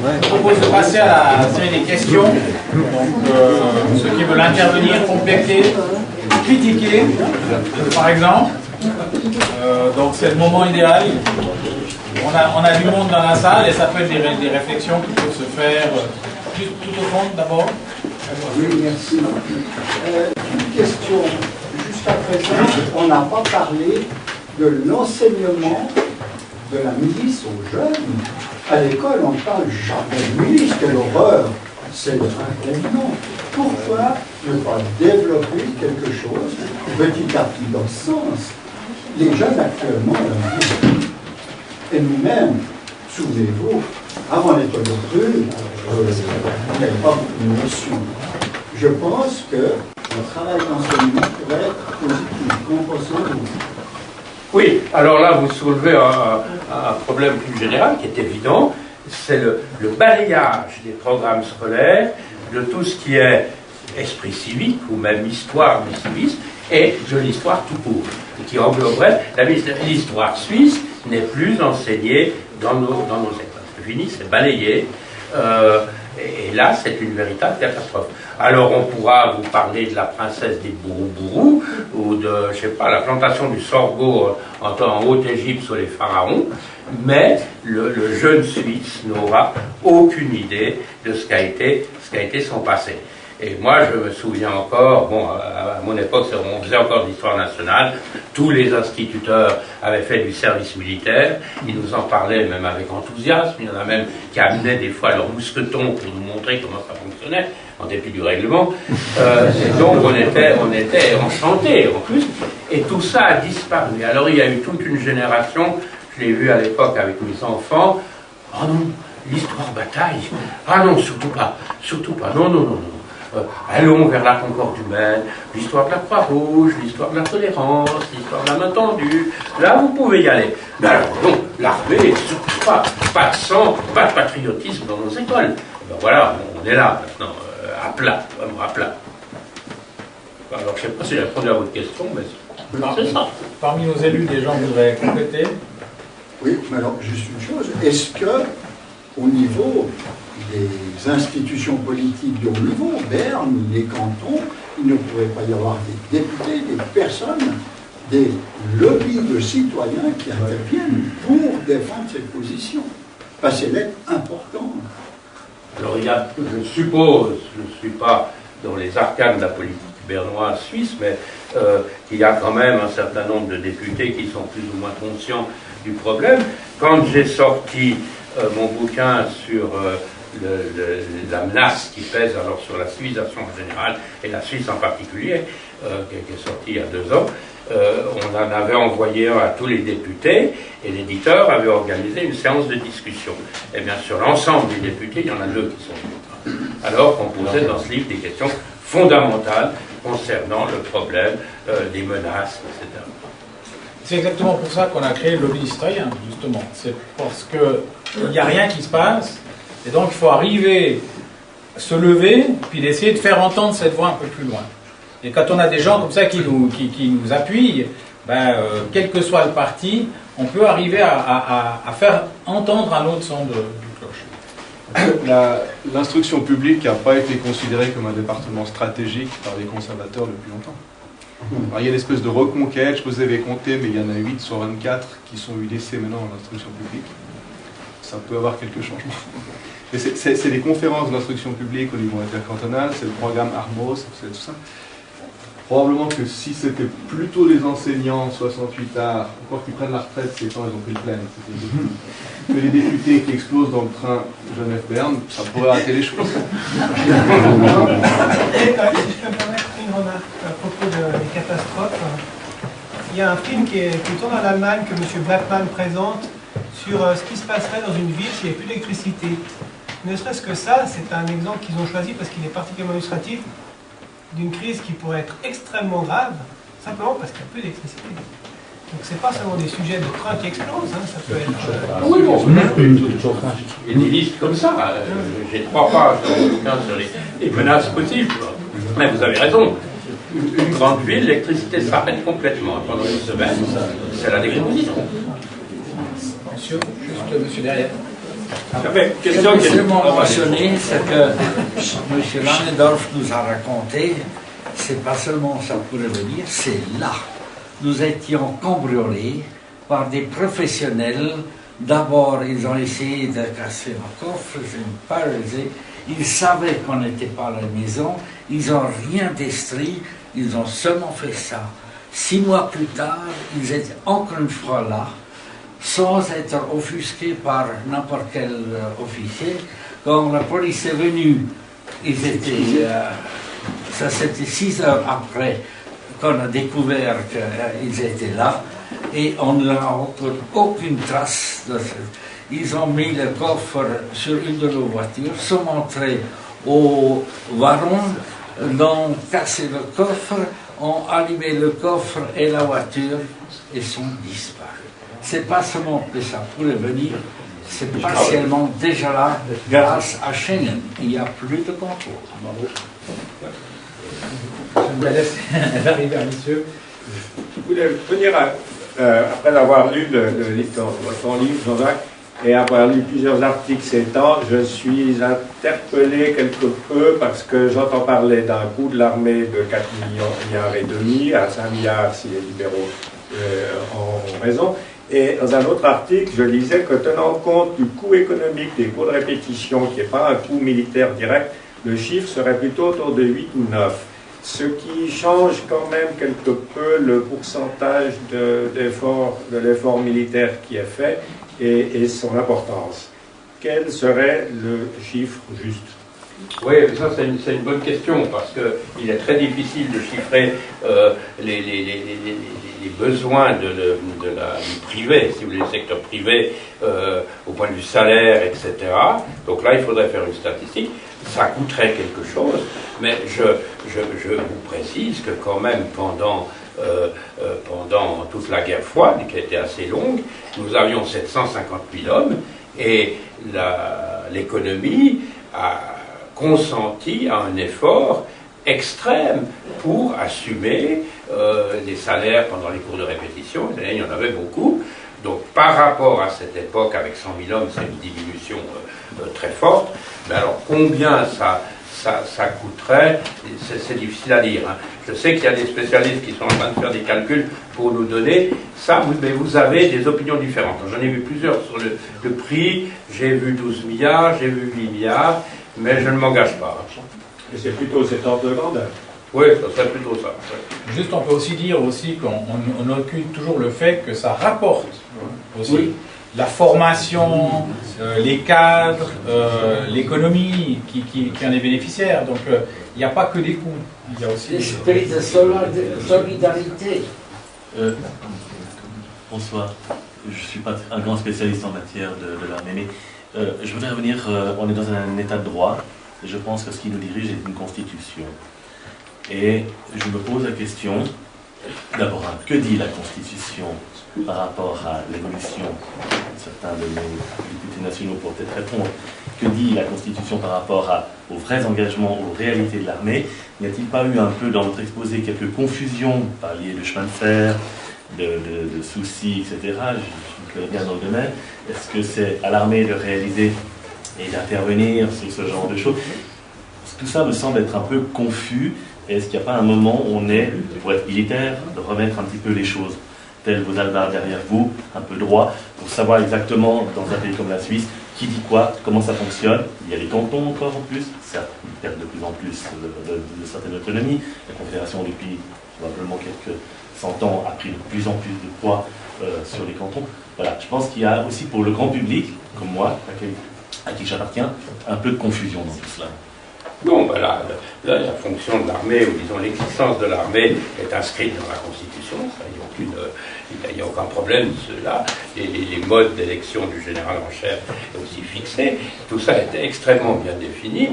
Je propose de passer à la série des questions. Donc, ceux qui veulent intervenir, compléter, critiquer, par exemple. Donc, c'est le moment idéal. On a du monde dans la salle et ça peut être des réflexions qui peuvent se faire tout au fond d'abord. Oui, merci. Une question. Jusqu'à présent, on n'a pas parlé de l'enseignement de la milice aux jeunes. À l'école, on ne parle jamais de milice, quelle horreur. C'est inconvenant. Pourquoi ne pas développer quelque chose petit à petit dans ce sens? Les jeunes actuellement, et nous-mêmes, souvenez-vous, avant l'école de rue, on n'avait pas beaucoup de notions. Je pense que le travail d'enseignement pourrait être positif. Qu'en pensez-vous? Oui, alors là, vous soulevez un problème plus général qui est évident, c'est le balayage des programmes scolaires de tout ce qui est esprit civique ou même histoire du civisme et de l'histoire tout court, qui engloberait l'histoire suisse n'est plus enseignée dans nos écoles. C'est fini, c'est balayé. Et là, c'est une véritable catastrophe. Alors, on pourra vous parler de la princesse des Bourou-Bourou, ou de, je sais pas, la plantation du sorgho en Haute-Égypte sur les pharaons, mais le jeune Suisse n'aura aucune idée de ce qu'a été son passé. Et moi, je me souviens encore, bon, à mon époque, on faisait encore de l'histoire nationale, tous les instituteurs avaient fait du service militaire, ils nous en parlaient même avec enthousiasme, il y en a même qui amenaient des fois leur mousqueton pour nous montrer comment ça fonctionnait, en dépit du règlement. Et donc, on était enchantés, en plus, et tout ça a disparu. Alors, il y a eu toute une génération, je l'ai vu à l'époque avec mes enfants, « Ah non, l'histoire bataille, ah non, surtout pas, non, non, non, non. Allons vers la concorde humaine, l'histoire de la Croix-Rouge, l'histoire de la tolérance, l'histoire de la main tendue. Là, vous pouvez y aller. Mais alors, non, l'armée, surtout pas de sang, pas de patriotisme dans nos écoles. Ben voilà, on est là maintenant, à plat, vraiment à plat. Alors, je ne sais pas si j'ai répondu à votre question, mais c'est ça. Parmi nos élus, des gens voudraient compléter. Oui, mais alors, juste une chose. Est-ce que, au niveau des institutions politiques de haut niveau, Berne, les cantons, il ne pourrait pas y avoir des députés, des personnes, des lobbies de citoyens qui interviennent pour défendre cette position? Parce qu'elle est importante. Alors il y a, je suppose, je ne suis pas dans les arcanes de la politique bernoise suisse, mais il y a quand même un certain nombre de députés qui sont plus ou moins conscients du problème. Quand j'ai sorti mon bouquin sur la menace qui pèse alors sur la civilisation en général et la Suisse en particulier, qui est sorti il y a 2 ans, on en avait envoyé un à tous les députés et l'éditeur avait organisé une séance de discussion. Et bien sur l'ensemble des députés, il y en a 2 qui sont venus. Alors qu'on posait dans ce livre des questions fondamentales concernant le problème des menaces, etc. C'est exactement pour ça qu'on a créé le lobby citoyen, justement. C'est parce qu'il n'y a rien qui se passe. Et donc, il faut arriver, se lever, puis d'essayer de faire entendre cette voix un peu plus loin. Et quand on a des gens comme ça qui nous appuient, ben, quel que soit le parti, on peut arriver à faire entendre un autre son de cloche. L'instruction publique n'a pas été considérée comme un département stratégique par les conservateurs depuis longtemps. Alors, il y a une espèce de reconquête, je vous avais compté, mais il y en a 8 sur 24 qui sont UDC maintenant dans l'instruction publique. Ça peut avoir quelques changements. Mais c'est les conférences d'instruction publique au niveau intercantonal, c'est le programme ARMOS, c'est tout ça. Probablement que si c'était plutôt les enseignants 68 arts, encore qu'ils prennent la retraite, ces temps ils ont pris le plein, que les députés qui explosent dans le train Genève-Berne, ça pourrait arrêter les choses. Si je peux me permettre une remarque à propos des catastrophes, il y a un film qui tourne en Allemagne que M. Blackman présente sur ce qui se passerait dans une ville s'il n'y avait plus d'électricité. Ne serait-ce que ça, c'est un exemple qu'ils ont choisi parce qu'il est particulièrement illustratif d'une crise qui pourrait être extrêmement grave, simplement parce qu'il n'y a plus d'électricité. Donc c'est pas seulement des sujets de train qui explosent, hein, ça peut être... Oui, bon, il y a des listes comme ça. J'ai 3 pages sur les menaces possibles. Mais vous avez raison. Une grande ville, l'électricité s'arrête complètement pendant une semaine. C'est la décomposition. Monsieur derrière. J'avais une question Je qui voulais seulement mentionner ce que M. Langendorf nous a raconté. C'est pas seulement ça pourrait venir, c'est là. Nous étions cambriolés par des professionnels. D'abord, ils ont essayé de casser le coffre, ils ont paralysé. Ils savaient qu'on n'était pas à la maison. Ils n'ont rien détruit. Ils ont seulement fait ça. 6 mois plus tard, ils étaient encore une fois là, sans être offusqués par n'importe quel officier. Quand la police est venue, ils étaient, ça c'était 6 heures après qu'on a découvert qu'ils étaient là, et on n'a encore aucune trace de ça. Ils ont mis le coffre sur une de nos voitures, sont montrés au varon, ont cassé le coffre, ont allumé le coffre et la voiture et sont disparus. C'est pas seulement que ça pourrait venir, c'est partiellement déjà là grâce à Schengen. Il n'y a plus de contrôle. Je vais laisser arriver à monsieur. Je voulais venir, après avoir lu ton livre, Jean-Jacques, et avoir lu plusieurs articles ces temps, je suis interpellé quelque peu parce que j'entends parler d'un coût de l'armée de 4 milliards et demi à 5 milliards si les libéraux ont raison. Et dans un autre article, je lisais que tenant compte du coût économique des cours de répétition, qui n'est pas un coût militaire direct, le chiffre serait plutôt autour de 8 ou 9. Ce qui change quand même quelque peu le pourcentage de l'effort militaire qui est fait et son importance. Quel serait le chiffre juste? Oui, ça c'est une bonne question parce qu'il est très difficile de chiffrer les besoins du privé, si vous voulez, le secteur privé, au point de vue salaire, etc. Donc là, il faudrait faire une statistique. Ça coûterait quelque chose, mais je vous précise que quand même pendant toute la guerre froide, qui a été assez longue, nous avions 750 000 hommes et l'économie a consenti à un effort extrême pour assumer les salaires pendant les cours de répétition. Il y en avait beaucoup. Donc par rapport à cette époque, avec 100 000 hommes, c'est une diminution très forte. Mais alors combien ça coûterait, c'est difficile à dire. Hein. Je sais qu'il y a des spécialistes qui sont en train de faire des calculs pour nous donner ça, mais vous avez des opinions différentes. J'en ai vu plusieurs sur le prix, j'ai vu 12 milliards, j'ai vu 8 milliards, mais je ne m'engage pas. Et c'est plutôt cet ordre de grandeur. Oui, ça serait plutôt ça. Ouais. Juste, on peut aussi dire aussi qu'on occulte toujours le fait que ça rapporte aussi. Oui. La formation, les cadres, l'économie qui en est bénéficiaire. Donc, il n'y a pas que des coûts. Il y a aussi l'esprit de solidarité. Bonsoir. Je ne suis pas un grand spécialiste en matière de l'armée, mais je voudrais revenir, on est dans un état de droit, et je pense que ce qui nous dirige est une constitution. Et je me pose la question, d'abord, que dit la constitution par rapport à l'évolution? Certains de nos députés nationaux pourraient peut-être répondre. Que dit la Constitution par rapport aux vrais engagements, aux réalités de l'armée? N'y a-t-il pas eu un peu dans votre exposé quelques confusions? Vous parliez de chemin de fer, de soucis, etc. Je me connais bien dans le domaine. Est-ce que c'est à l'armée de réaliser et d'intervenir sur ce genre de choses? Tout ça me semble être un peu confus. Est-ce qu'il n'y a pas un moment où on est, pour être militaire, de remettre un petit peu les choses tels vos albards derrière vous, un peu droit, pour savoir exactement, dans un pays comme la Suisse, qui dit quoi, comment ça fonctionne. Il y a les cantons encore en plus, certes, ils perdent de plus en plus de certaine autonomie. La Confédération, depuis probablement quelques 100 ans, a pris de plus en plus de poids sur les cantons. Voilà, je pense qu'il y a aussi pour le grand public, comme moi, à qui j'appartiens, un peu de confusion dans tout cela. Non, ben là, la fonction de l'armée, ou disons l'existence de l'armée, est inscrite dans la Constitution. Il n'y a aucun problème de cela. Les modes d'élection du général en chef est aussi fixé. Tout ça est extrêmement bien défini.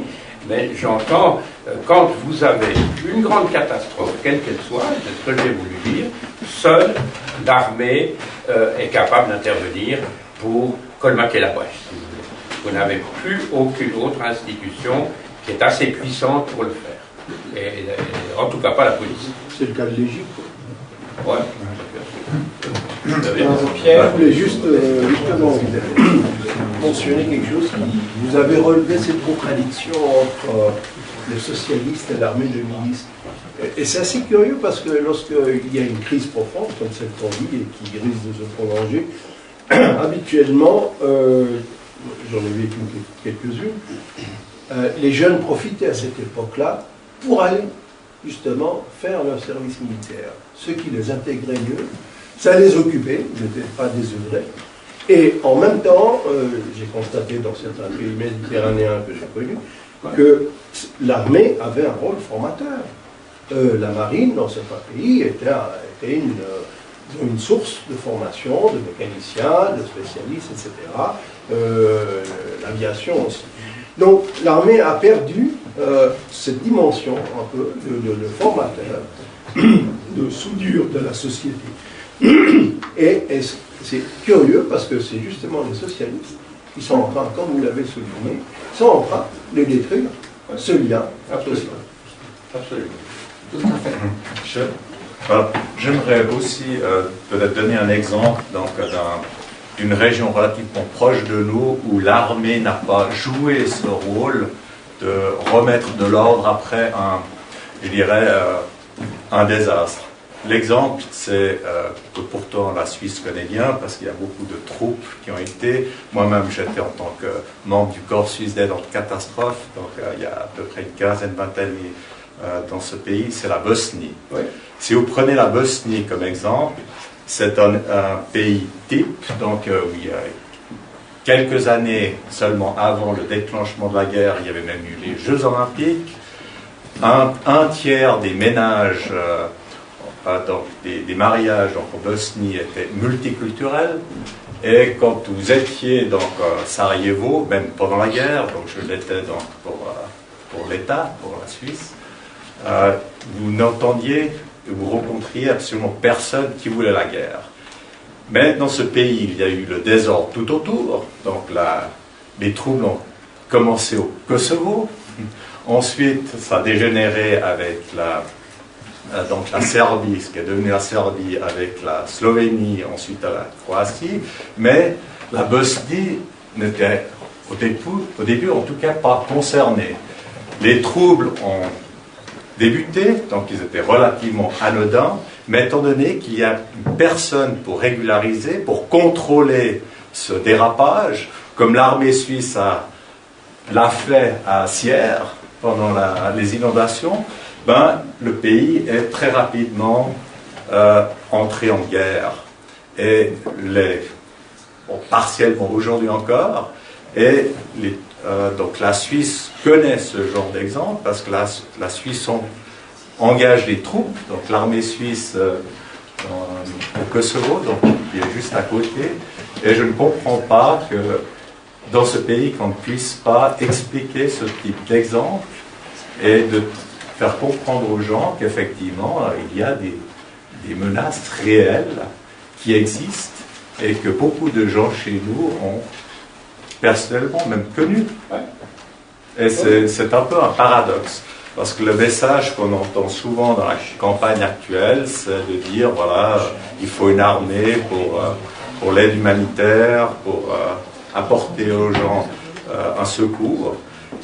Mais j'entends, quand vous avez une grande catastrophe, quelle qu'elle soit, c'est ce que j'ai voulu dire, seule l'armée est capable d'intervenir pour colmater la brèche, si vous voulez. Vous n'avez plus aucune autre institution qui est assez puissante pour le faire. Et en tout cas pas la police. C'est le cas de l'Égypte. Ouais. Pierre. Je voulais juste justement mentionner quelque chose. Vous avez relevé cette contradiction entre les socialistes et l'armée de milice. Et c'est assez curieux parce que lorsqu'il y a une crise profonde comme celle qu'on vit et qui risque de se prolonger, habituellement, j'en ai vécu quelques-unes, les jeunes profitaient à cette époque-là pour aller justement faire leur service militaire. Ceux qui les intégraient mieux, ça les occupait, ils n'étaient pas désœuvrés. Et en même temps, j'ai constaté dans certains pays méditerranéens que j'ai connus, que l'armée avait un rôle formateur. La marine, dans certains pays, était une source de formation de mécaniciens, de spécialistes, etc. L'aviation aussi. Donc l'armée a perdu cette dimension un peu de formateur, de soudure de la société. Et c'est curieux parce que c'est justement les socialistes qui sont en train, comme vous l'avez souligné, sont en train de détruire ce lien social. Absolument. Tout à fait. J'aimerais aussi peut-être donner un exemple d'une région relativement proche de nous où l'armée n'a pas joué ce rôle de remettre de l'ordre après un désastre. L'exemple, c'est que pourtant la Suisse connaît bien parce qu'il y a beaucoup de troupes qui ont été. Moi-même, j'étais en tant que membre du corps suisse d'aide en catastrophe, donc il y a à peu près une quinzaine, vingtaine dans ce pays, c'est la Bosnie. Oui. Si vous prenez la Bosnie comme exemple, c'est un pays type, donc où il y a quelques années seulement avant le déclenchement de la guerre, il y avait même eu les Jeux Olympiques. Un tiers des ménages, donc des mariages en Bosnie étaient multiculturels. Et quand vous étiez dans Sarajevo, même pendant la guerre, donc je l'étais donc pour l'État, pour la Suisse, vous n'entendiez, vous rencontriez absolument personne qui voulait la guerre. Mais dans ce pays, il y a eu le désordre tout autour. Donc les troubles ont commencé au Kosovo. Ensuite, ça a dégénéré avec la Serbie, ce qui est devenu la Serbie, avec la Slovénie, ensuite à la Croatie. Mais la Bosnie n'était au début en tout cas pas concernée. Les troubles ont débuté, donc ils étaient relativement anodins, mais étant donné qu'il y a une personne pour régulariser, pour contrôler ce dérapage, comme l'armée suisse l'a fait à Sierre pendant les inondations, le pays est très rapidement entré en guerre. Et partiellement aujourd'hui encore, et donc la Suisse connaît ce genre d'exemple parce que la Suisse engage des troupes, donc l'armée suisse au Kosovo, donc qui est juste à côté, et je ne comprends pas que dans ce pays qu'on ne puisse pas expliquer ce type d'exemple et de faire comprendre aux gens qu'effectivement il y a des menaces réelles qui existent et que beaucoup de gens chez nous ont personnellement même connu. Et c'est un peu un paradoxe, parce que le message qu'on entend souvent dans la campagne actuelle, c'est de dire, voilà, il faut une armée pour l'aide humanitaire, pour apporter aux gens un secours.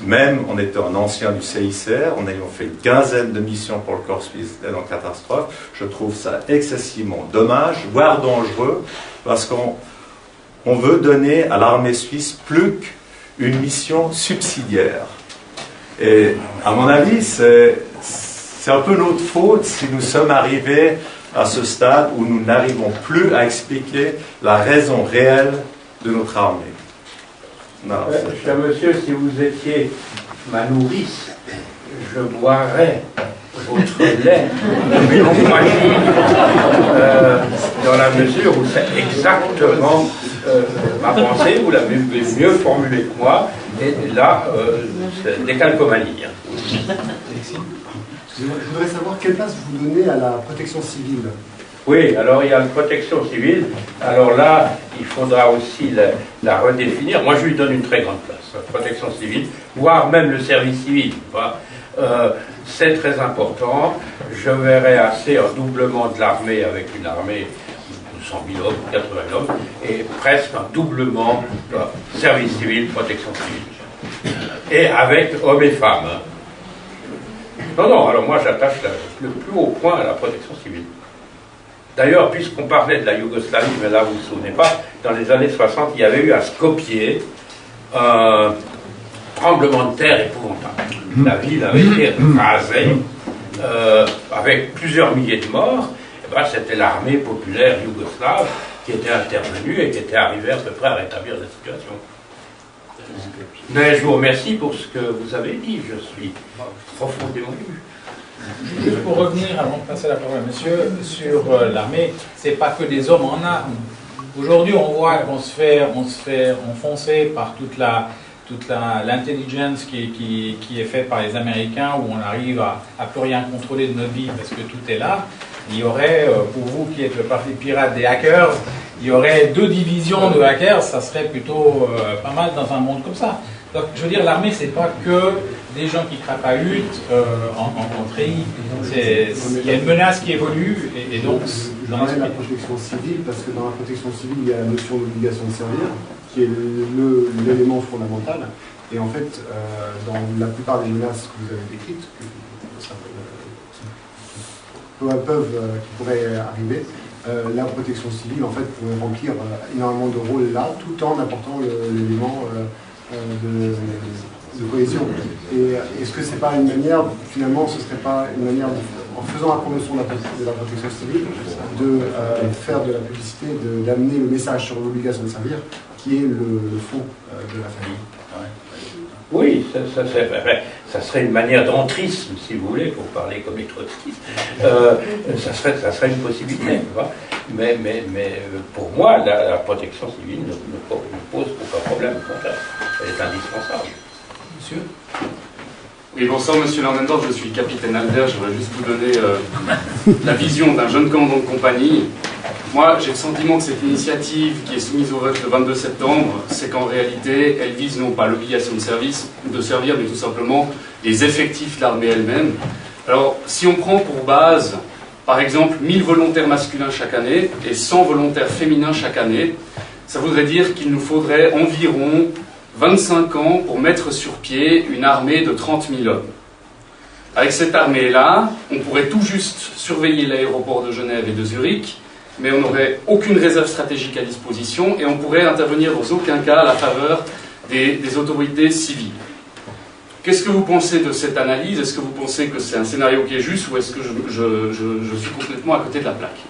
Même en étant un ancien du CICR, en ayant fait une quinzaine de missions pour le corps suisse d'aide en catastrophe, je trouve ça excessivement dommage, voire dangereux, parce qu'on veut donner à l'armée suisse plus qu'une mission subsidiaire. Et à mon avis, c'est un peu notre faute si nous sommes arrivés à ce stade où nous n'arrivons plus à expliquer la raison réelle de notre armée. Cher monsieur, si vous étiez ma nourrice, je boirais votre lait de compagnie dans la mesure où c'est exactement ma pensée, vous l'avez mieux formulé que moi, et là, c'est des calcomanies. Je voudrais savoir quelle place vous donnez à la protection civile. Oui, alors il y a la protection civile. Alors là, il faudra aussi la redéfinir. Moi, je lui donne une très grande place, la protection civile, voire même le service civil. C'est très important. Je verrais assez un doublement de l'armée avec une armée 100 000 hommes, 80 000 hommes, et presque un doublement de service civil, protection civile. Et avec hommes et femmes. Non, alors moi j'attache le plus haut point à la protection civile. D'ailleurs, puisqu'on parlait de la Yougoslavie, mais là vous ne vous souvenez pas, dans les années 60, il y avait eu à Skopje un tremblement de terre épouvantable. La ville avait été rasée, avec plusieurs milliers de morts. Et ben, c'était l'armée populaire yougoslave qui était intervenue et qui était arrivée à peu près à rétablir la situation. Mais je vous remercie pour ce que vous avez dit, je suis profondément ému. Juste pour revenir, avant de passer la parole à monsieur, sur l'armée, c'est pas que des hommes en armes. Aujourd'hui, on voit qu'on se fait enfoncer par toute l'intelligence qui est faite par les Américains, où on arrive à plus rien contrôler de notre vie parce que tout est là. Il y aurait, pour vous qui êtes le parti pirate des hackers, il y aurait 2 divisions de hackers, ça serait plutôt pas mal dans un monde comme ça. Donc, je veux dire, l'armée, c'est pas que des gens qui crapahutent en treillis. Il y a une menace qui évolue, et donc... Dans la protection civile, parce que dans la protection civile, il y a la notion d'obligation de servir, qui est l'élément fondamental. Et en fait, dans la plupart des menaces que vous avez décrites, qui pourraient arriver, la protection civile, en fait, pourrait remplir énormément de rôles là, tout en apportant l'élément de cohésion. Et est-ce que c'est pas une manière, finalement, ce serait pas une manière, en faisant la promotion de la protection civile, de faire de la publicité, d'amener le message sur l'obligation de servir, qui est le fond de la famille? Oui, ça serait une manière d'entrisme, si vous voulez, pour parler comme les trotskistes. Ça serait une possibilité, tu vois. Mais pour moi, la protection civile ne pose aucun problème, au contraire. Elle est indispensable. Monsieur ? Oui, bonsoir Monsieur Landendorf, je suis capitaine Albert, je voudrais juste vous donner la vision d'un jeune commandant de compagnie. Moi, j'ai le sentiment que cette initiative qui est soumise au vote le 22 septembre, c'est qu'en réalité, elle vise non pas l'obligation de servir, mais tout simplement les effectifs de l'armée elle-même. Alors, si on prend pour base, par exemple, 1000 volontaires masculins chaque année et 100 volontaires féminins chaque année, ça voudrait dire qu'il nous faudrait environ 25 ans pour mettre sur pied une armée de 30 000 hommes. Avec cette armée-là, on pourrait tout juste surveiller l'aéroport de Genève et de Zurich, mais on n'aurait aucune réserve stratégique à disposition et on pourrait intervenir dans aucun cas à la faveur des autorités civiles. Qu'est-ce que vous pensez de cette analyse? Est-ce que vous pensez que c'est un scénario qui est juste ou est-ce que je suis complètement à côté de la plaque?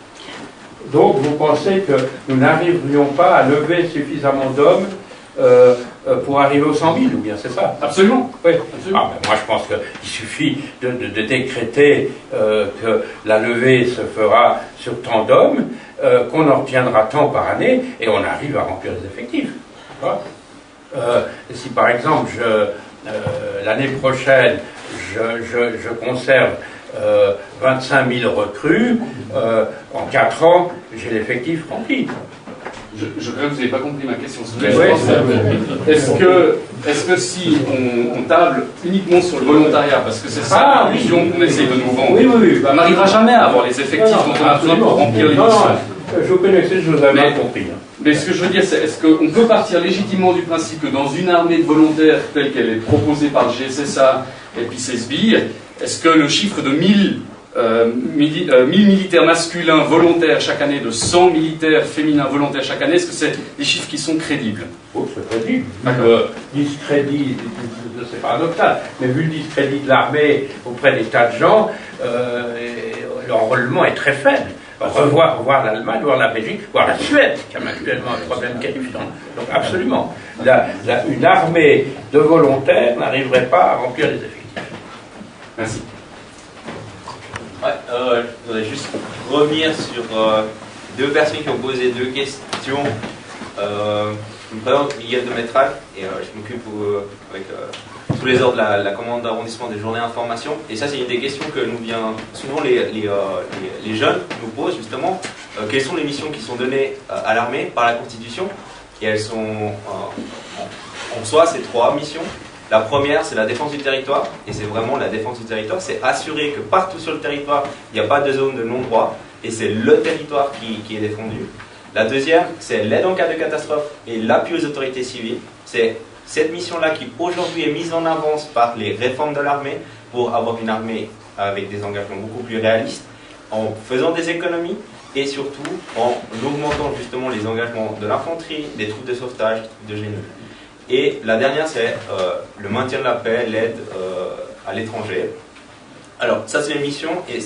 Donc vous pensez que nous n'arriverions pas à lever suffisamment d'hommes pour arriver aux 100 000, ou bien c'est ça? Absolument. Oui. Absolument. Ah, ben moi je pense qu'il suffit de décréter que la levée se fera sur tant d'hommes, qu'on en retiendra tant par année, et on arrive à remplir les effectifs. Si par exemple, l'année prochaine, je conserve 25 000 recrues, en 4 ans, j'ai l'effectif rempli. Je crois que vous n'avez pas compris ma question. Est-ce que si on table uniquement sur le volontariat, parce que c'est ça l'illusion qu'on essaie de nous vendre, on n'arrivera jamais à avoir les effectifs dont on a besoin pour remplir les missions. Je vous connaissais, je vous avais mal compris. Mais ce que je veux dire, c'est est-ce qu'on peut partir légitimement du principe que dans une armée de volontaires telle qu'elle est proposée par le GSSA et puis ses sbires, est-ce que le chiffre de 1000 militaires masculins volontaires chaque année, de 100 militaires féminins volontaires chaque année, est-ce que c'est des chiffres qui sont crédibles? Oh, c'est crédible. Le discrédit, c'est paradoxal, mais vu le discrédit de l'armée auprès des tas de gens, l'enrôlement est très faible. Voir l'Allemagne, voir la Belgique, voir la Suède, qui a actuellement un problème qualifiant. Donc absolument, une armée de volontaires n'arriverait pas à remplir les effectifs. Merci. Ouais, je voudrais juste revenir sur 2 personnes qui ont posé 2 questions. Je me présente Miguel de Métral et je m'occupe avec tous les ordres de la commande d'arrondissement des journées d'information. Et ça, c'est une des questions que nous vient souvent les jeunes nous posent justement. Quelles sont les missions qui sont données à l'armée par la Constitution? Et elles sont en soi, c'est 3 missions. La première, c'est la défense du territoire, et c'est vraiment la défense du territoire, c'est assurer que partout sur le territoire, il n'y a pas de zone de non-droit, et c'est le territoire qui est défendu. La deuxième, c'est l'aide en cas de catastrophe et l'appui aux autorités civiles. C'est cette mission-là qui aujourd'hui est mise en avance par les réformes de l'armée pour avoir une armée avec des engagements beaucoup plus réalistes, en faisant des économies et surtout en augmentant justement les engagements de l'infanterie, des troupes de sauvetage, de génie. Et la dernière, c'est le maintien de la paix, l'aide à l'étranger. Alors, ça c'est les missions. Et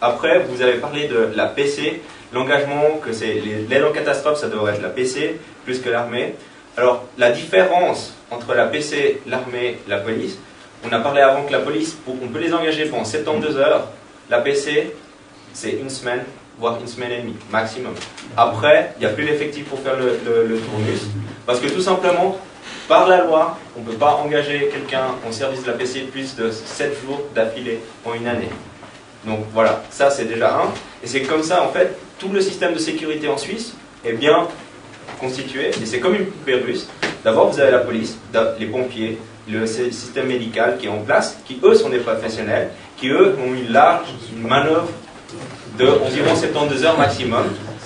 après, vous avez parlé de la PC, l'engagement, que c'est l'aide en catastrophe, ça devrait être la PC plus que l'armée. Alors, la différence entre la PC, l'armée, la police, on a parlé avant que la police, on peut les engager pendant 72 heures. La PC, c'est une semaine, voire une semaine et demie, maximum. Après, il n'y a plus l'effectif pour faire le tournus, parce que tout simplement, par la loi, on ne peut pas engager quelqu'un en service de la PC plus de 7 jours d'affilée en une année. Donc voilà, ça c'est déjà un. Et c'est comme ça, en fait, tout le système de sécurité en Suisse est bien constitué, et c'est comme une poupée russe. D'abord, vous avez la police, les pompiers, le système médical qui est en place, qui eux sont des professionnels, qui eux ont une manœuvre de environ 72 heures maximum.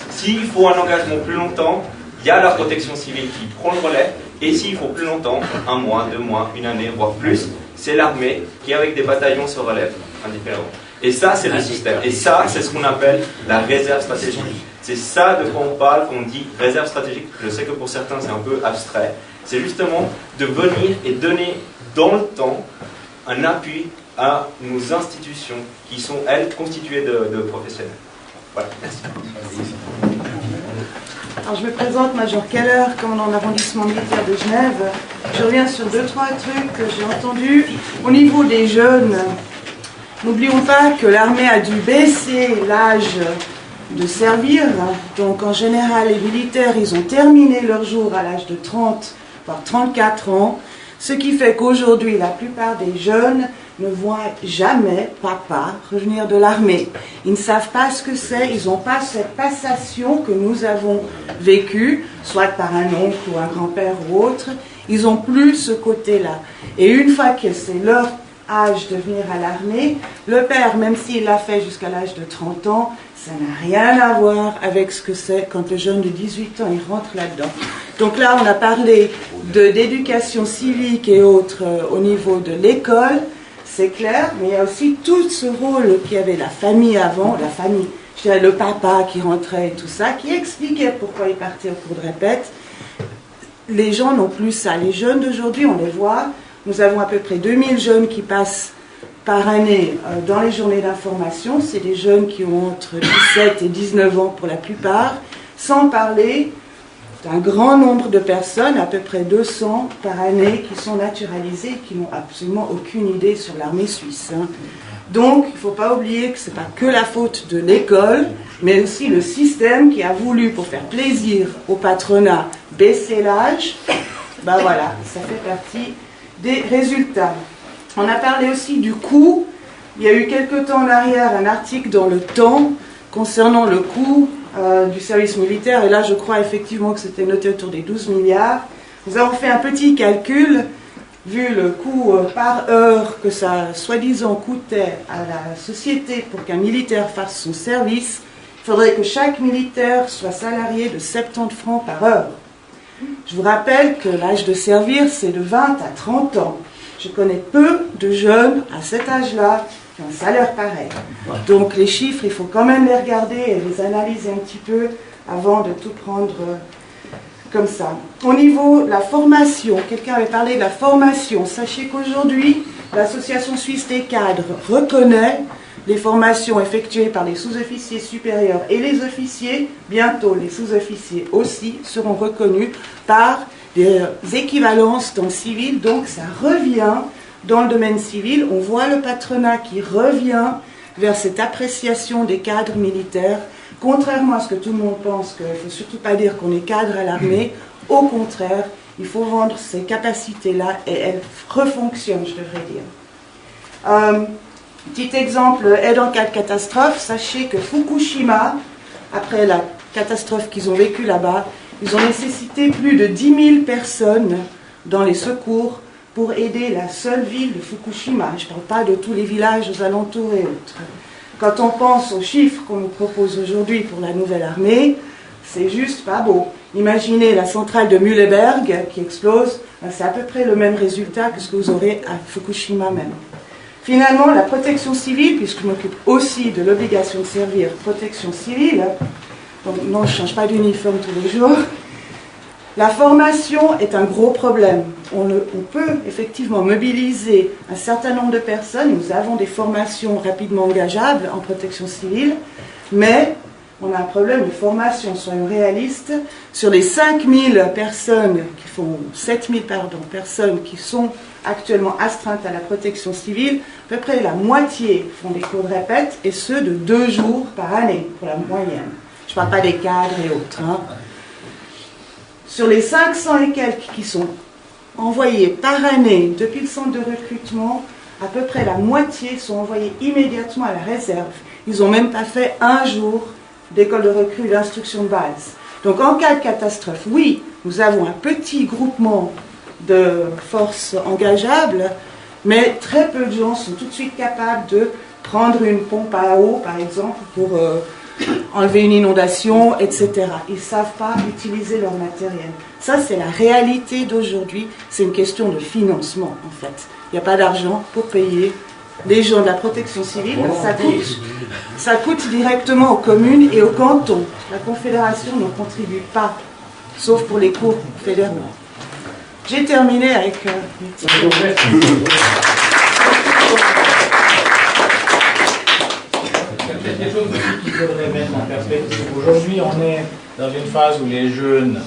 S'il faut un engagement plus longtemps, il y a la protection civile qui prend le relais, et s'il faut plus longtemps, 1 mois, 2 mois, une année, voire plus, c'est l'armée qui avec des bataillons se relève, indifféremment. Et ça, c'est le système. Et ça, c'est ce qu'on appelle la réserve stratégique. C'est ça de quoi on parle quand on dit réserve stratégique. Je sais que pour certains, c'est un peu abstrait. C'est justement de venir et donner dans le temps un appui à nos institutions qui sont, elles, constituées de professionnels. Voilà, merci. Alors, je me présente, Major Keller, commandant de l'arrondissement militaire de Genève. Je reviens sur 2-3 trucs que j'ai entendus. Au niveau des jeunes, n'oublions pas que l'armée a dû baisser l'âge de servir. Donc, en général, les militaires, ils ont terminé leur jour à l'âge de 30, voire 34 ans. Ce qui fait qu'aujourd'hui, la plupart des jeunes ne voient jamais papa revenir de l'armée. Ils ne savent pas ce que c'est, ils n'ont pas cette passation que nous avons vécue, soit par un oncle ou un grand-père ou autre. Ils n'ont plus ce côté-là. Et une fois que c'est leur âge de venir à l'armée, le père, même s'il l'a fait jusqu'à l'âge de 30 ans, ça n'a rien à voir avec ce que c'est quand le jeune de 18 ans, il rentre là-dedans. Donc là, on a parlé d'éducation civique et autres au niveau de l'école, c'est clair, mais il y a aussi tout ce rôle qu'il y avait la famille avant, la famille, je dirais le papa qui rentrait et tout ça, qui expliquait pourquoi il partait au cours de répète. Les gens n'ont plus ça. Les jeunes d'aujourd'hui, on les voit, nous avons à peu près 2000 jeunes qui passent par année dans les journées d'information. C'est des jeunes qui ont entre 17 et 19 ans pour la plupart, sans parler d'un grand nombre de personnes, à peu près 200 par année, qui sont naturalisées, qui n'ont absolument aucune idée sur l'armée suisse. Donc, il ne faut pas oublier que ce n'est pas que la faute de l'école, mais aussi le système qui a voulu, pour faire plaisir au patronat, baisser l'âge. Ben voilà, ça fait partie des résultats. On a parlé aussi du coût. Il y a eu quelque temps en arrière un article dans Le Temps concernant le coût du service militaire, et là je crois effectivement que c'était noté autour des 12 milliards. Nous avons fait un petit calcul, vu le coût par heure que ça soi-disant coûtait à la société pour qu'un militaire fasse son service. Il faudrait que chaque militaire soit salarié de 70 francs par heure. Je vous rappelle que l'âge de servir, c'est de 20 à 30 ans. Je connais peu de jeunes à cet âge-là qui ont un salaire pareil. Donc les chiffres, il faut quand même les regarder et les analyser un petit peu avant de tout prendre comme ça. Au niveau de la formation, quelqu'un avait parlé de la formation. Sachez qu'aujourd'hui, l'Association suisse des cadres reconnaît les formations effectuées par les sous-officiers supérieurs et les officiers. Bientôt, les sous-officiers aussi seront reconnus par des équivalences dans le civil. Donc ça revient dans le domaine civil. On voit le patronat qui revient vers cette appréciation des cadres militaires, contrairement à ce que tout le monde pense, qu'il ne faut surtout pas dire qu'on est cadre à l'armée. Au contraire, il faut vendre ces capacités-là et elles refonctionnent, je devrais dire. Petit exemple, aide en cas de catastrophe. Sachez que Fukushima, après la catastrophe qu'ils ont vécue là-bas, ils ont nécessité plus de 10 000 personnes dans les secours pour aider la seule ville de Fukushima. Je ne parle pas de tous les villages aux alentours et autres. Quand on pense aux chiffres qu'on nous propose aujourd'hui pour la nouvelle armée, c'est juste pas beau. Imaginez la centrale de Mühleberg qui explose, c'est à peu près le même résultat que ce que vous aurez à Fukushima même. Finalement, la protection civile, puisque je m'occupe aussi de l'obligation de servir protection civile, donc non, je ne change pas d'uniforme tous les jours, la formation est un gros problème. On peut effectivement mobiliser un certain nombre de personnes, nous avons des formations rapidement engageables en protection civile, mais on a un problème de formation, soyons réalistes. Sur les 5000 personnes qui font, 7000 personnes qui sont actuellement astreintes à la protection civile, à peu près la moitié font des cours de répète, et ceux de 2 jours par année, pour la moyenne. Je ne parle pas des cadres et autres. Hein. Sur les 500 et quelques qui sont envoyés par année depuis le centre de recrutement, à peu près la moitié sont envoyés immédiatement à la réserve. Ils n'ont même pas fait un jour d'école de recrue d'instruction de base. Donc en cas de catastrophe, oui, nous avons un petit groupement de forces engageables, mais très peu de gens sont tout de suite capables de prendre une pompe à eau, par exemple, pour enlever une inondation, etc. Ils ne savent pas utiliser leur matériel. Ça, c'est la réalité d'aujourd'hui. C'est une question de financement, en fait. Il n'y a pas d'argent pour payer les gens de la protection civile. Ça coûte directement aux communes et aux cantons. La Confédération ne contribue pas, sauf pour les cours fédéraux. J'ai terminé avec... Quelque chose qu'il faudrait mettre en perspective. Aujourd'hui, on est dans une phase où les jeunes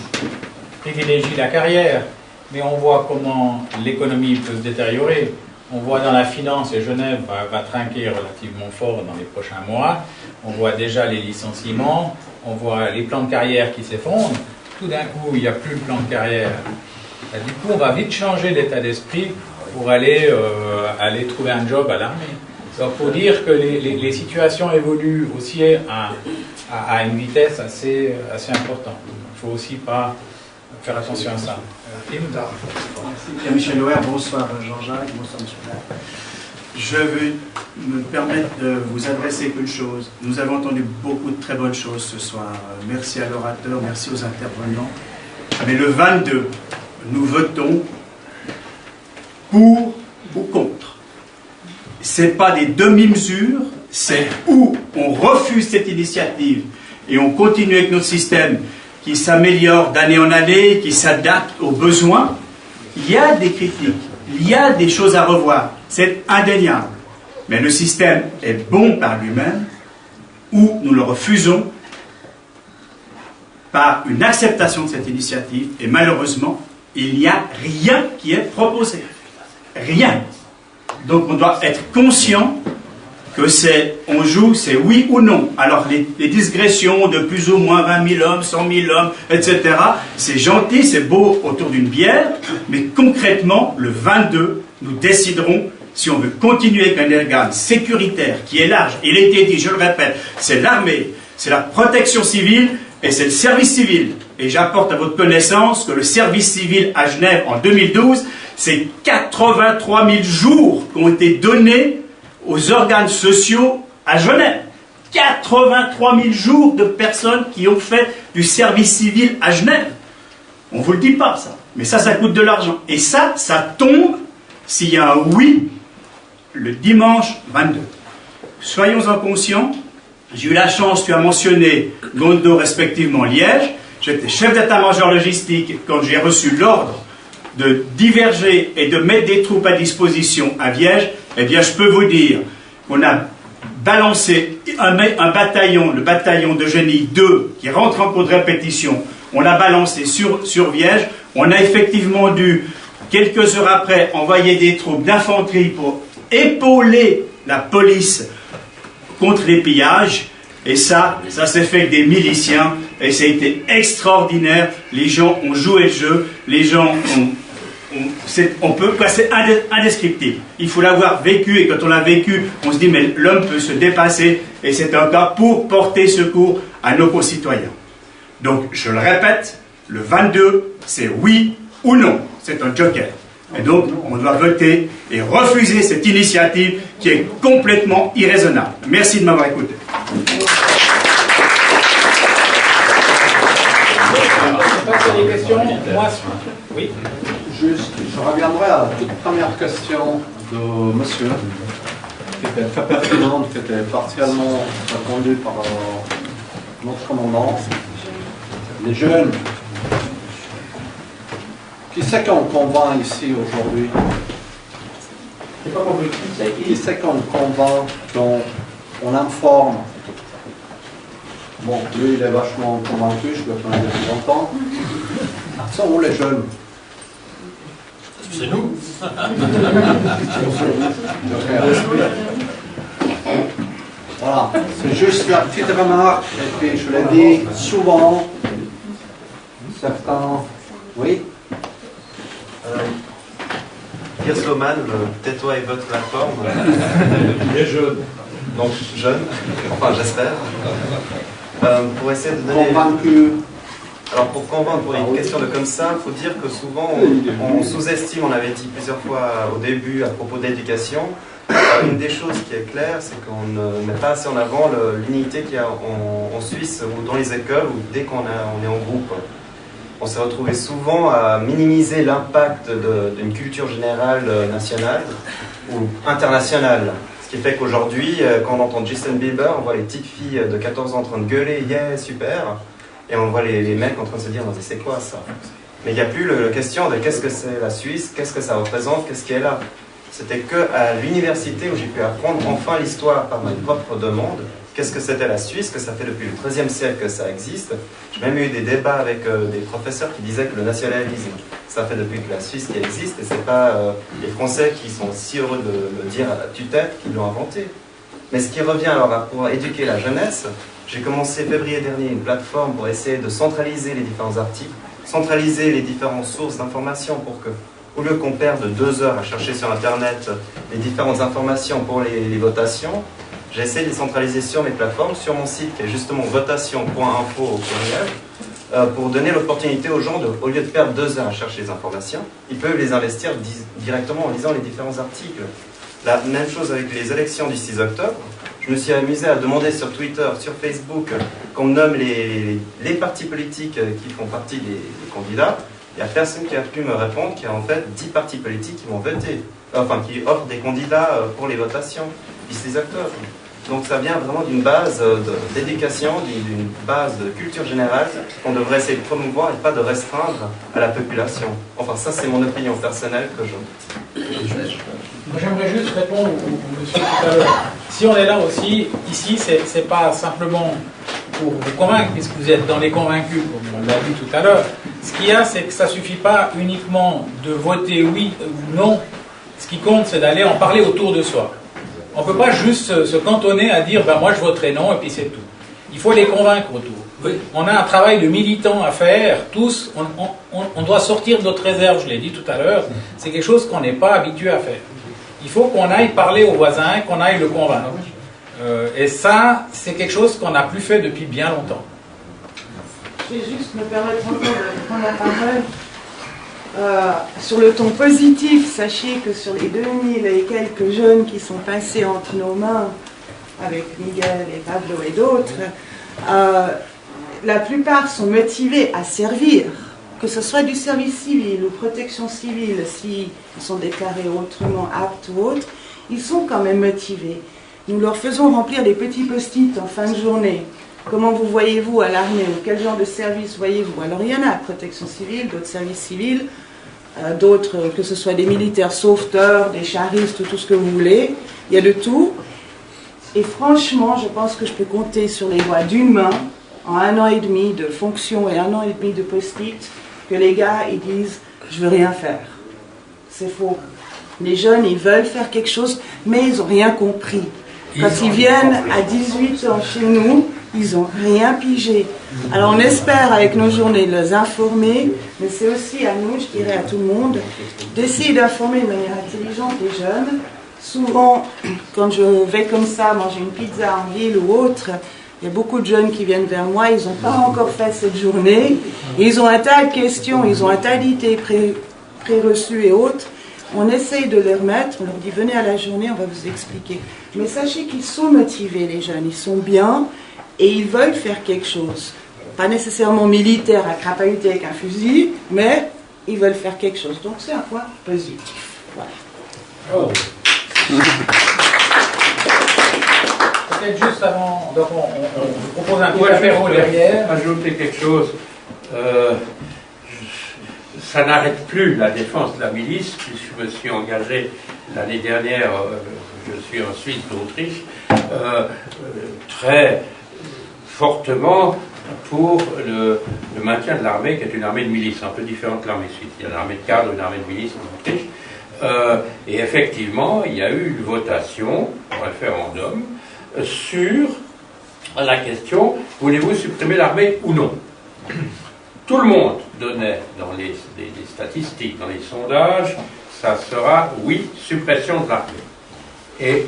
privilégient la carrière, mais on voit comment l'économie peut se détériorer. On voit dans la finance, et Genève va trinquer relativement fort dans les prochains mois. On voit déjà les licenciements, on voit les plans de carrière qui s'effondrent. Tout d'un coup, il n'y a plus de plan de carrière. Et du coup, on va vite changer d'état d'esprit pour aller trouver un job à l'armée. Donc, il faut dire que les situations évoluent aussi à une vitesse assez importante. Il ne faut aussi pas faire attention à ça. Merci Pierre-Michel Loer, bonsoir Jean-Jacques, bonsoir M. Black. Je veux me permettre de vous adresser qu'une chose. Nous avons entendu beaucoup de très bonnes choses ce soir. Merci à l'orateur, merci aux intervenants. Mais le 22, nous votons pour ou contre. Ce n'est pas des demi-mesures, c'est où on refuse cette initiative et on continue avec notre système qui s'améliore d'année en année, qui s'adapte aux besoins. Il y a des critiques, il y a des choses à revoir, c'est indéniable. Mais le système est bon par lui-même, ou nous le refusons par une acceptation de cette initiative, et malheureusement, il n'y a rien qui est proposé. Rien. Donc on doit être conscient que on joue, c'est oui ou non. Alors les digressions de plus ou moins 20 000 hommes, 100 000 hommes, etc., c'est gentil, c'est beau autour d'une bière, mais concrètement, le 22, nous déciderons si on veut continuer avec un organe sécuritaire qui est large. Il a été dit, je le répète, c'est l'armée, c'est la protection civile et c'est le service civil. Et j'apporte à votre connaissance que le service civil à Genève en 2012, c'est 83 000 jours qui ont été donnés aux organes sociaux à Genève. 83 000 jours de personnes qui ont fait du service civil à Genève. On ne vous le dit pas, ça. Mais ça coûte de l'argent. Et ça tombe s'il y a un oui le dimanche 22. Soyons-en conscients. J'ai eu la chance, tu as mentionné Gondo, respectivement Liège. J'étais chef d'état-major logistique quand j'ai reçu l'ordre de diverger et de mettre des troupes à disposition à Viège. Eh bien, je peux vous dire qu'on a balancé un bataillon, le bataillon de génie 2, qui rentre en cours de répétition. On l'a balancé sur Viège. On a effectivement dû, quelques heures après, envoyer des troupes d'infanterie pour épauler la police contre les pillages. Et ça s'est fait avec des miliciens. Et ça a été extraordinaire. Les gens ont joué le jeu. Les gens ont... c'est indescriptible. Il faut l'avoir vécu, et quand on l'a vécu, on se dit, mais l'homme peut se dépasser, et c'est un cas pour porter secours à nos concitoyens. Donc, je le répète, le 22, c'est oui ou non. C'est un joker. Et donc, on doit voter et refuser cette initiative qui est complètement irraisonnable. Merci de m'avoir écouté. Des questions? Moi, oui. Juste, je reviendrai à la toute première question de monsieur, qui était très pertinente, qui était partiellement répondue par notre commandant. Les jeunes, qui c'est qu'on convainc ici aujourd'hui? Qui c'est qu'on convainc, qu'on informe? Bon, lui, il est vachement convaincu, je le connais depuis longtemps. Sont où les jeunes? C'est nous. Voilà, c'est juste la petite remarque, et puis je l'ai dit souvent, certains... Oui? Pierre Sloman, tais-toi et vote plateforme. Il est jeune. Donc jeune, enfin j'espère. Pour essayer de donner... Convaincu. Alors pour convaincre, pour une question de comme ça, il faut dire que souvent on sous-estime, on avait dit plusieurs fois au début à propos d'éducation, une des choses qui est claire, c'est qu'on ne met pas assez en avant l'unité qu'il y a en Suisse ou dans les écoles, ou dès qu'on est en groupe. On s'est retrouvé souvent à minimiser l'impact d'une culture générale nationale ou internationale. Ce qui fait qu'aujourd'hui, quand on entend Justin Bieber, on voit les petites filles de 14 ans en train de gueuler « Yeah, super !» et on voit les mecs en train de se dire « c'est quoi ça ?» Mais il n'y a plus la question de qu'est-ce que c'est la Suisse, qu'est-ce que ça représente, qu'est-ce qui est là. C'était qu'à l'université où j'ai pu apprendre enfin l'histoire par ma propre demande, qu'est-ce que c'était la Suisse, que ça fait depuis le XIIIe siècle que ça existe. J'ai même eu des débats avec des professeurs qui disaient que le nationalisme, ça fait depuis que la Suisse qui existe, et c'est pas les Français qui sont si heureux de le dire à tue-tête qui l'ont inventé. Mais ce qui revient alors pour éduquer la jeunesse, j'ai commencé février dernier une plateforme pour essayer de centraliser les différents articles, centraliser les différentes sources d'informations pour que, au lieu qu'on perde 2 heures à chercher sur Internet les différentes informations pour les votations, j'ai essayé de les centraliser sur mes plateformes, sur mon site qui est justement votation.info au pluriel, pour donner l'opportunité aux gens, au lieu de perdre 2 heures à chercher les informations, ils peuvent les investir directement en lisant les différents articles. La même chose avec les élections du 6 octobre. Je me suis amusé à demander sur Twitter, sur Facebook, qu'on me nomme les partis politiques qui font partie des candidats. Il n'y a personne qui a pu me répondre qu'il y a en fait 10 partis politiques qui vont voter, enfin qui offrent des candidats pour les votations du 6 octobre. Donc ça vient vraiment d'une base d'éducation, d'une base de culture générale qu'on devrait essayer de promouvoir et pas de restreindre à la population. Enfin ça c'est mon opinion personnelle que je... Moi j'aimerais juste répondre au monsieur tout à l'heure. Si on est là aussi, ici, c'est pas simplement pour vous convaincre, puisque vous êtes dans les convaincus, comme on l'a dit tout à l'heure. Ce qu'il y a, c'est que ça suffit pas uniquement de voter oui ou non. Ce qui compte, c'est d'aller en parler autour de soi. On ne peut pas juste se cantonner à dire ben moi je voterai non et puis c'est tout. Il faut les convaincre autour. Oui. On a un travail de militants à faire, tous. On doit sortir de notre réserve, je l'ai dit tout à l'heure. C'est quelque chose qu'on n'est pas habitué à faire. Il faut qu'on aille parler aux voisins, qu'on aille le convaincre. Et ça, c'est quelque chose qu'on n'a plus fait depuis bien longtemps. Je vais juste me permettre encore de prendre la parole. Sur le ton positif, sachez que sur les 2000 et quelques jeunes qui sont passés entre nos mains, avec Miguel et Pablo et d'autres, la plupart sont motivés à servir, que ce soit du service civil ou protection civile, s'ils sont déclarés autrement aptes ou autres, ils sont quand même motivés. Nous leur faisons remplir des petits post-it en fin de journée. Comment vous voyez-vous à l'armée ou quel genre de service voyez-vous? Alors il y en a, protection civile, d'autres services civils, d'autres, que ce soit des militaires sauveteurs, des charistes, tout ce que vous voulez. Il y a de tout. Et franchement, je pense que je peux compter sur les doigts d'une main, en 1 an et demi de fonction et 1 an et demi de post-it, que les gars, ils disent « je veux rien faire ». C'est faux. Les jeunes, ils veulent faire quelque chose, mais ils n'ont rien compris. Quand ils viennent à 18 ans chez nous, ils n'ont rien pigé. Alors on espère avec nos journées les informer, mais c'est aussi à nous, je dirais à tout le monde, d'essayer d'informer de manière intelligente les jeunes. Souvent, quand je vais comme ça manger une pizza en ville ou autre, il y a beaucoup de jeunes qui viennent vers moi, ils n'ont pas encore fait cette journée, et ils ont un tas de questions, ils ont un tas d'idées préreçues et autres, on essaye de les remettre, on leur dit venez à la journée, on va vous expliquer. Mais sachez qu'ils sont motivés, les jeunes, ils sont bien et ils veulent faire quelque chose. Pas nécessairement militaire à crapahuter avec un fusil, mais ils veulent faire quelque chose. Donc c'est un point positif. Voilà. Oh. Peut-être juste avant, donc on vous propose un petit apéro derrière. Ajouter quelque chose. Ça n'arrête plus la défense de la milice, puisque je me suis engagé l'année dernière, je suis en Suisse d'Autriche, très fortement pour le maintien de l'armée, qui est une armée de milice, un peu différente de l'armée suisse. Il y a une armée de cadre, une armée de milice en Autriche. Et effectivement, il y a eu une votation, un référendum, sur la question, voulez-vous supprimer l'armée ou non? Tout le monde donnait dans les statistiques, dans les sondages, ça sera oui, suppression de l'armée. Et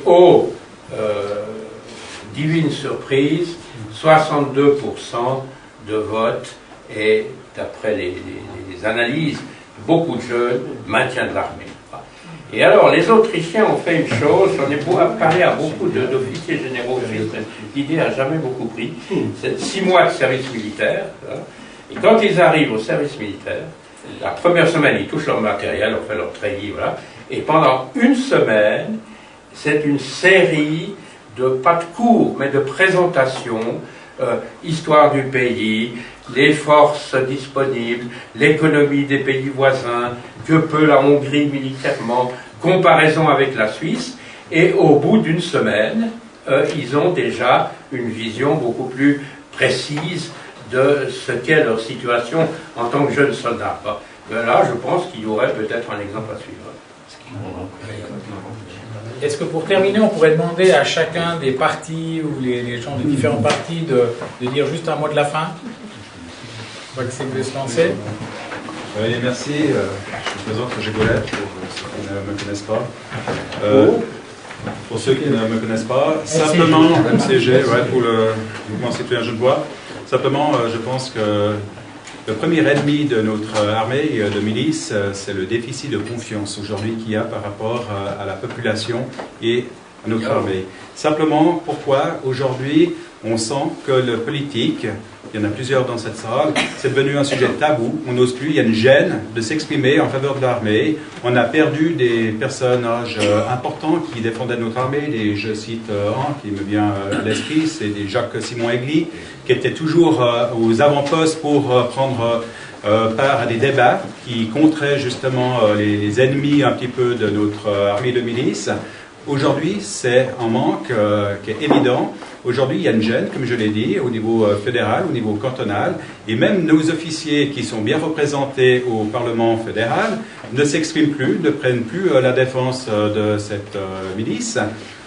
divine surprise, 62% de vote et, d'après les analyses, beaucoup de jeunes, maintien de l'armée. Et alors, les Autrichiens ont fait une chose, j'en ai parlé à beaucoup d'officiers généraux suisses, l'idée n'a jamais beaucoup pris, c'est 6 mois de service militaire. Et quand ils arrivent au service militaire, la première semaine, ils touchent leur matériel, on fait leur treillis, voilà. Et pendant une semaine, c'est une série de, pas de cours, mais de présentations, histoire du pays, les forces disponibles, l'économie des pays voisins, que peut la Hongrie militairement, comparaison avec la Suisse. Et au bout d'une semaine, ils ont déjà une vision beaucoup plus précise de ce qu'est leur situation en tant que jeunes soldats. Là, je pense qu'il y aurait peut-être un exemple à suivre. Est-ce que pour terminer, on pourrait demander à chacun des partis ou les gens des différents partis de dire juste un mot de la fin? Je crois que c'est de se lancer. Merci. Je me présente Roger Golette pour ceux qui ne me connaissent pas. Pour ceux qui ne me connaissent pas, simplement, MCG, ouais, pour le mouvement citoyen Genevois. Simplement, je pense que le premier ennemi de notre armée de milice, c'est le déficit de confiance aujourd'hui qu'il y a par rapport à la population et à notre armée. Simplement, pourquoi aujourd'hui on sent que le politique, il y en a plusieurs dans cette salle, c'est devenu un sujet tabou, on n'ose plus, il y a une gêne de s'exprimer en faveur de l'armée. On a perdu des personnages importants qui défendaient notre armée, je cite un qui me vient à l'esprit, c'est des Jacques-Simon Aigli, qui étaient toujours aux avant-postes pour prendre part à des débats qui contraient justement les ennemis un petit peu de notre armée de milice. Aujourd'hui, c'est un manque qui est évident. Aujourd'hui, il y a une gêne, comme je l'ai dit, au niveau fédéral, au niveau cantonal, et même nos officiers qui sont bien représentés au Parlement fédéral ne s'expriment plus, ne prennent plus la défense de cette milice.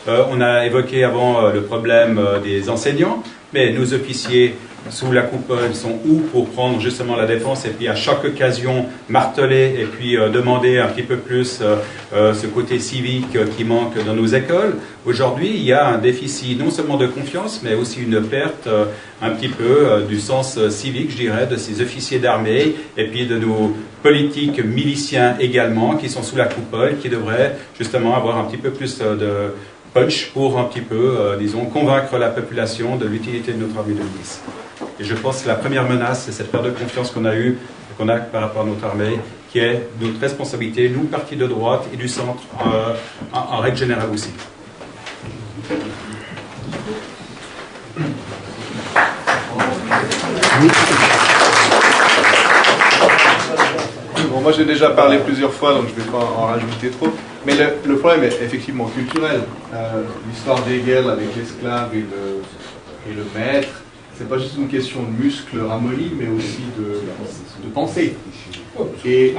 On a évoqué avant le problème des enseignants, mais nos officiers sous la coupole sont où pour prendre justement la défense et puis à chaque occasion marteler et puis demander un petit peu plus ce côté civique qui manque dans nos écoles. Aujourd'hui, il y a un déficit non seulement de confiance, mais aussi une perte un petit peu du sens civique, je dirais, de ces officiers d'armée et puis de nos politiques miliciens également qui sont sous la coupole, qui devraient justement avoir un petit peu plus de punch pour un petit peu, disons, convaincre la population de l'utilité de notre armée de milice. Et je pense que la première menace, c'est cette perte de confiance qu'on a par rapport à notre armée, qui est notre responsabilité, nous, partis de droite et du centre, en règle générale aussi. Bon, moi j'ai déjà parlé plusieurs fois, donc je ne vais pas en rajouter trop. Mais le problème est effectivement culturel. L'histoire d'Hegel avec l'esclave et le maître, c'est pas juste une question de muscles ramollis, mais aussi de pensée. Et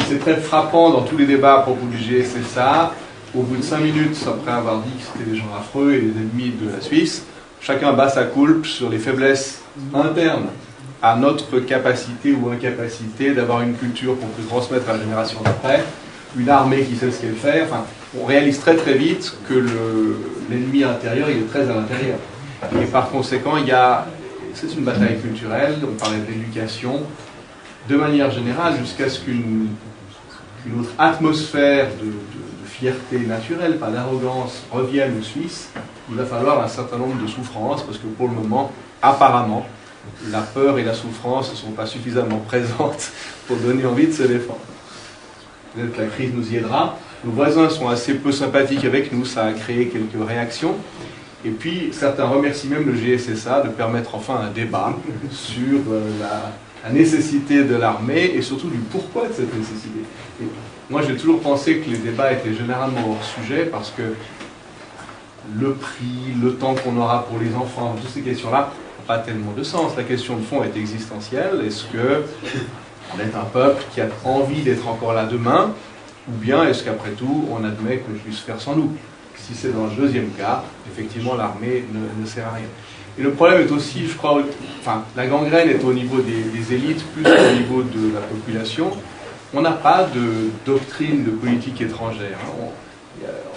c'est très frappant dans tous les débats à propos du GSSA, c'est ça. Au bout de 5 minutes, après avoir dit que c'était des gens affreux et des ennemis de la Suisse, chacun bat sa coulpe sur les faiblesses internes à notre capacité ou incapacité d'avoir une culture qu'on peut transmettre à la génération d'après, une armée qui sait ce qu'elle fait. Enfin, on réalise très très vite que l'ennemi intérieur, il est très à l'intérieur. Et par conséquent, c'est une bataille culturelle, on parlait de l'éducation, de manière générale, jusqu'à ce qu'une une autre atmosphère de fierté naturelle, pas d'arrogance, revienne aux Suisses, il va falloir un certain nombre de souffrances, parce que pour le moment, apparemment, la peur et la souffrance ne sont pas suffisamment présentes pour donner envie de se défendre. Peut-être que la crise nous y aidera. Nos voisins sont assez peu sympathiques avec nous, ça a créé quelques réactions. Et puis, certains remercient même le GSSA de permettre enfin un débat sur la nécessité de l'armée et surtout du pourquoi de cette nécessité. Et moi, j'ai toujours pensé que les débats étaient généralement hors sujet parce que le prix, le temps qu'on aura pour les enfants, toutes ces questions-là n'ont pas tellement de sens. La question de fond est existentielle. Est-ce qu'on est un peuple qui a envie d'être encore là demain, ou bien est-ce qu'après tout, on admet qu'on puisse faire sans nous? Si c'est dans le deuxième cas, effectivement, l'armée ne sert à rien. Et le problème est aussi, je crois, enfin, la gangrène est au niveau des élites, plus qu'au niveau de la population. On n'a pas de doctrine de politique étrangère.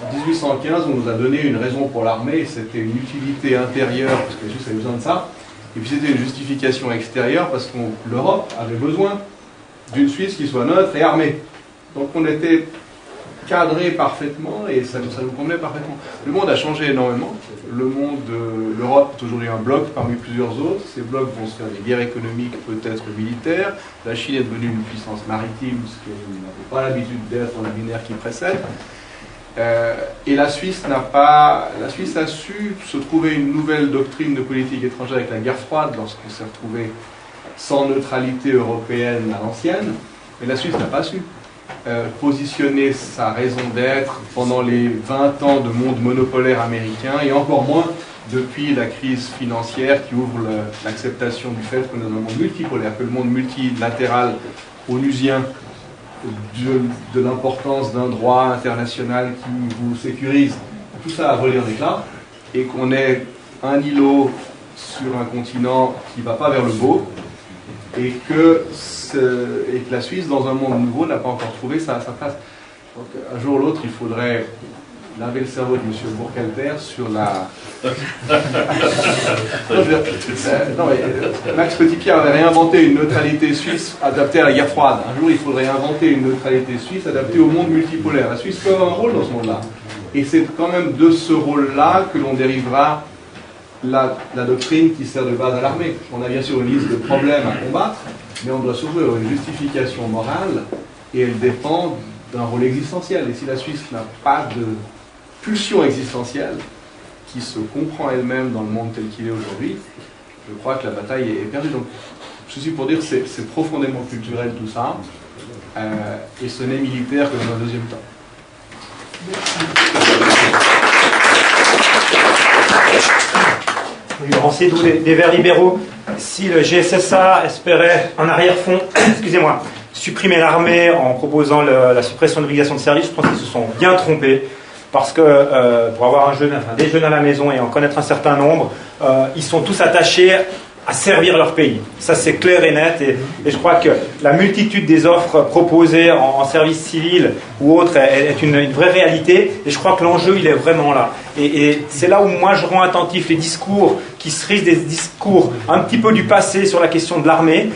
En 1815, on nous a donné une raison pour l'armée, c'était une utilité intérieure, parce que la Suisse avait besoin de ça, et puis c'était une justification extérieure, parce que l'Europe avait besoin d'une Suisse qui soit neutre et armée. Donc on était cadré parfaitement, et ça nous convenait parfaitement. Le monde a changé énormément. L'Europe est aujourd'hui un bloc parmi plusieurs autres. Ces blocs vont se faire des guerres économiques, peut-être militaires. La Chine est devenue une puissance maritime, ce qu'elle n'avait pas l'habitude d'être dans la millénaire qui précède. Et la Suisse a su se trouver une nouvelle doctrine de politique étrangère avec la guerre froide, lorsqu'on s'est retrouvé sans neutralité européenne à l'ancienne. Mais la Suisse n'a pas su positionner sa raison d'être pendant les 20 ans de monde monopolaire américain, et encore moins depuis la crise financière qui ouvre l'acceptation du fait que nous avons un monde multipolaire, que le monde multilatéral onusien de l'importance d'un droit international qui vous sécurise, tout ça a volé en éclats, et qu'on est un îlot sur un continent qui ne va pas vers le beau, et que la Suisse, dans un monde nouveau, n'a pas encore trouvé sa place. Donc, un jour ou l'autre, il faudrait laver le cerveau de M. Bourkhalter sur la... Max Petitpierre avait réinventé une neutralité suisse adaptée à la guerre froide. Un jour, il faudrait inventer une neutralité suisse adaptée au monde multipolaire. La Suisse peut avoir un rôle dans ce monde-là. Et c'est quand même de ce rôle-là que l'on dérivera la doctrine qui sert de base à l'armée. On a bien sûr une liste de problèmes à combattre, mais on doit s'ouvrir une justification morale, et elle dépend d'un rôle existentiel. Et si la Suisse n'a pas de pulsion existentielle qui se comprend elle-même dans le monde tel qu'il est aujourd'hui, je crois que la bataille est perdue. Donc, ceci pour dire que c'est profondément culturel tout ça, et ce n'est militaire que dans un deuxième temps. Laurent Sédou, des Verts libéraux. Si le GSSA espérait, en arrière-fond, excusez-moi, supprimer l'armée en proposant la suppression de l'obligation de service, je pense qu'ils se sont bien trompés. Parce que pour avoir des jeunes à la maison et en connaître un certain nombre, ils sont tous attachés à servir leur pays. Ça, c'est clair et net. Et je crois que la multitude des offres proposées en service civil ou autre est une vraie réalité. Et je crois que l'enjeu, il est vraiment là. Et c'est là où moi, je rends attentif les discours qui se risquent des discours un petit peu du passé sur la question de l'armée.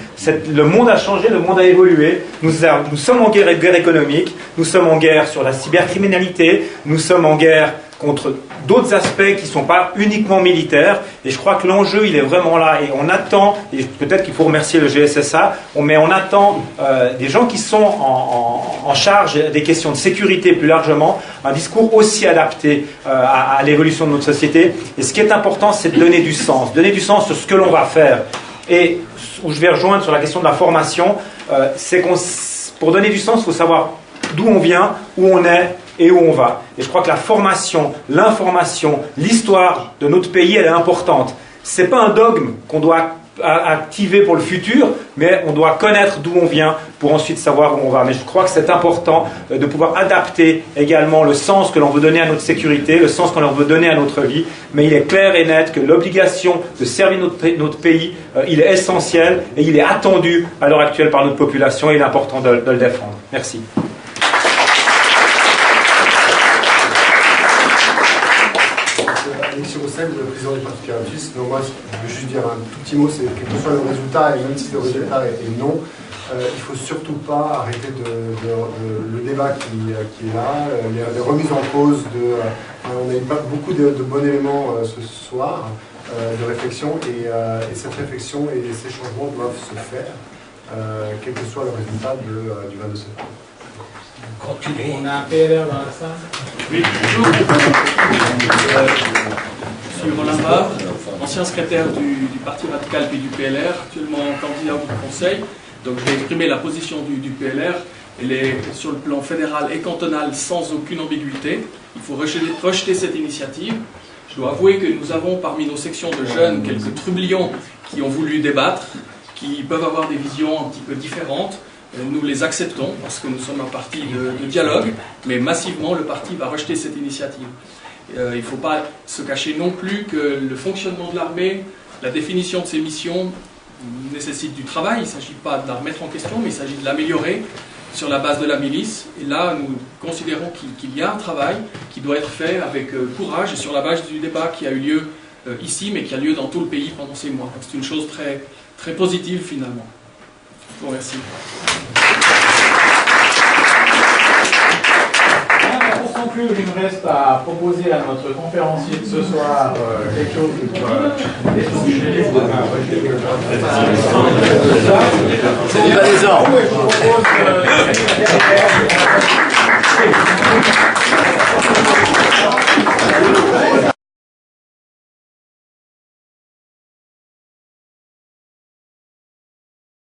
Le monde a changé, le monde a évolué. Nous sommes en guerre économique, nous sommes en guerre sur la cybercriminalité, nous sommes en guerre contre d'autres aspects qui ne sont pas uniquement militaires, et je crois que l'enjeu il est vraiment là, et on attend, et peut-être qu'il faut remercier le GSSA, mais on attend des gens qui sont en charge des questions de sécurité plus largement, un discours aussi adapté à l'évolution de notre société, et ce qui est important c'est de donner du sens sur ce que l'on va faire, et où je vais rejoindre sur la question de la formation, c'est pour donner du sens, il faut savoir d'où on vient, où on est, et où on va. Et je crois que la formation, l'information, l'histoire de notre pays, elle est importante. C'est pas un dogme qu'on doit activer pour le futur, mais on doit connaître d'où on vient pour ensuite savoir où on va. Mais je crois que c'est important de pouvoir adapter également le sens que l'on veut donner à notre sécurité, le sens que l'on veut donner à notre vie. Mais il est clair et net que l'obligation de servir notre pays, il est essentiel et il est attendu à l'heure actuelle par notre population et il est important de le défendre. Merci. Alexis Roussel, le président du Parti Carabiste. Donc moi, je veux juste dire un tout petit mot, c'est quel que soit le résultat, et même si le résultat est non, il ne faut surtout pas arrêter le débat qui est là, les remises en cause on a eu beaucoup de bons éléments ce soir de réflexion, et cette réflexion et ces changements doivent se faire, quel que soit le résultat du 22 septembre. On a un PLR dans la salle. Oui, bonjour. Je suis Roland Barre, ancien secrétaire du Parti radical puis du PLR, actuellement candidat au Conseil. Donc je vais exprimer la position du PLR. Elle est sur le plan fédéral et cantonal sans aucune ambiguïté. Il faut rejeter cette initiative. Je dois avouer que nous avons parmi nos sections de jeunes quelques trublions qui ont voulu débattre, qui peuvent avoir des visions un petit peu différentes. Nous les acceptons parce que nous sommes un parti de dialogue, mais massivement le parti va rejeter cette initiative. Il ne faut pas se cacher non plus que le fonctionnement de l'armée, la définition de ses missions nécessite du travail. Il ne s'agit pas de la remettre en question, mais il s'agit de l'améliorer sur la base de la milice. Et là, nous considérons qu'il y a un travail qui doit être fait avec courage et sur la base du débat qui a eu lieu ici, mais qui a lieu dans tout le pays pendant ces mois. C'est une chose très, très positive finalement. Je vous remercie. Pour conclure, il me reste à proposer à notre conférencier de ce soir quelque chose pour échanger. C'est